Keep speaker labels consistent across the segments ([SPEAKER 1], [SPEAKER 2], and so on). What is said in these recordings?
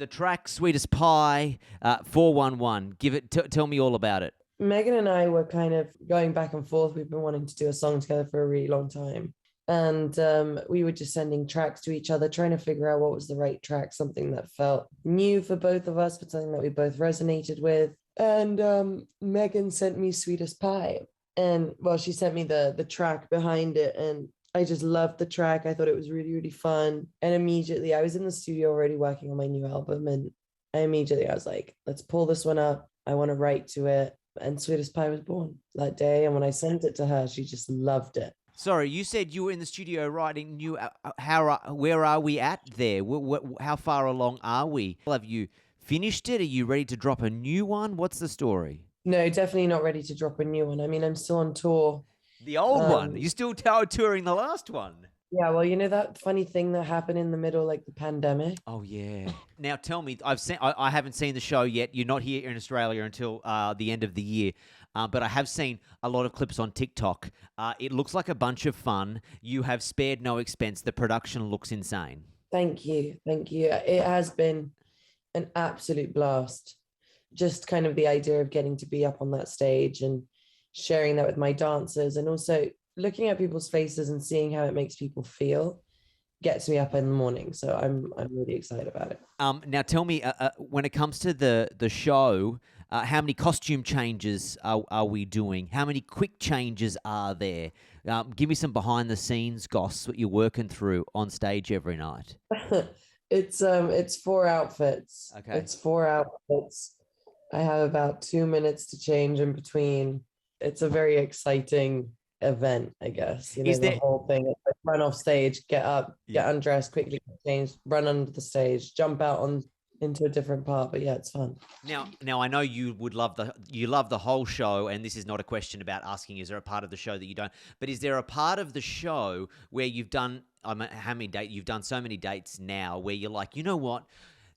[SPEAKER 1] the track Sweetest Pie, 411. Tell me all about it.
[SPEAKER 2] Megan and I were kind of going back and forth. We've been wanting to do a song together for a really long time. And we were just sending tracks to each other, trying to figure out what was the right track, something that felt new for both of us, but something that we both resonated with. And Megan sent me Sweetest Pie. And well, she sent me the track behind it. And I just loved the track. I thought it was really, really fun. And immediately I was in the studio already working on my new album. And I was like, let's pull this one up. I want to write to it. And Sweetest Pie was born that day. And when I sent it to her, she just loved it.
[SPEAKER 1] Sorry, you said you were in the studio writing new. Where are we at there? How far along are we? Have you finished it? Are you ready to drop a new one? What's the story?
[SPEAKER 2] No, definitely not ready to drop a new one. I mean, I'm still on tour.
[SPEAKER 1] The old one? You're still touring the last one?
[SPEAKER 2] Yeah, well, you know that funny thing that happened in the middle, like the pandemic?
[SPEAKER 1] Oh, yeah. Now, tell me, I haven't seen the show yet. You're not here in Australia until the end of the year. But I have seen a lot of clips on TikTok. It looks like a bunch of fun. You have spared no expense. The production looks insane.
[SPEAKER 2] Thank you. Thank you. It has been an absolute blast. Just kind of the idea of getting to be up on that stage and sharing that with my dancers, and also looking at people's faces and seeing how it makes people feel gets me up in the morning. So I'm really excited about it.
[SPEAKER 1] Now tell me, when it comes to the show, how many costume changes are we doing? How many quick changes are there? Give me some behind the scenes goss, what you're working through on stage every night.
[SPEAKER 2] It's 4 outfits.
[SPEAKER 1] Okay.
[SPEAKER 2] It's 4 outfits. I have about 2 minutes to change in between. It's a very exciting event, I guess. You know, the whole thing. It's like run off stage, get up, get undressed, quickly change, run under the stage, jump out into a different part. But yeah, it's fun.
[SPEAKER 1] Now I know you love the whole show, and this is not a question about asking is there a part of the show that you don't, but is there a part of the show where you've done you've done so many dates now where you're like, you know what?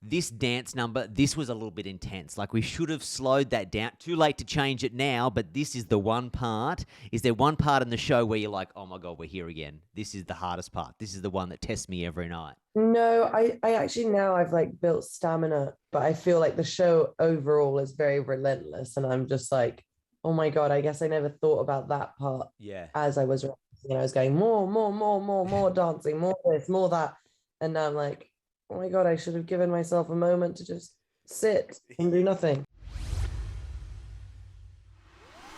[SPEAKER 1] This dance number, this was a little bit intense. Like, we should have slowed that down. Too late to change it now, but this is the one part. Is there one part in the show where you're like, oh my God, we're here again? This is the hardest part. This is the one that tests me every night.
[SPEAKER 2] No, I actually, now I've like built stamina, but I feel like the show overall is very relentless. And I'm just like, oh my God, I guess I never thought about that part.
[SPEAKER 1] Yeah.
[SPEAKER 2] As I was, I was going more dancing, more this, more that. And now I'm like, oh my God, I should have given myself a moment to just sit and do nothing.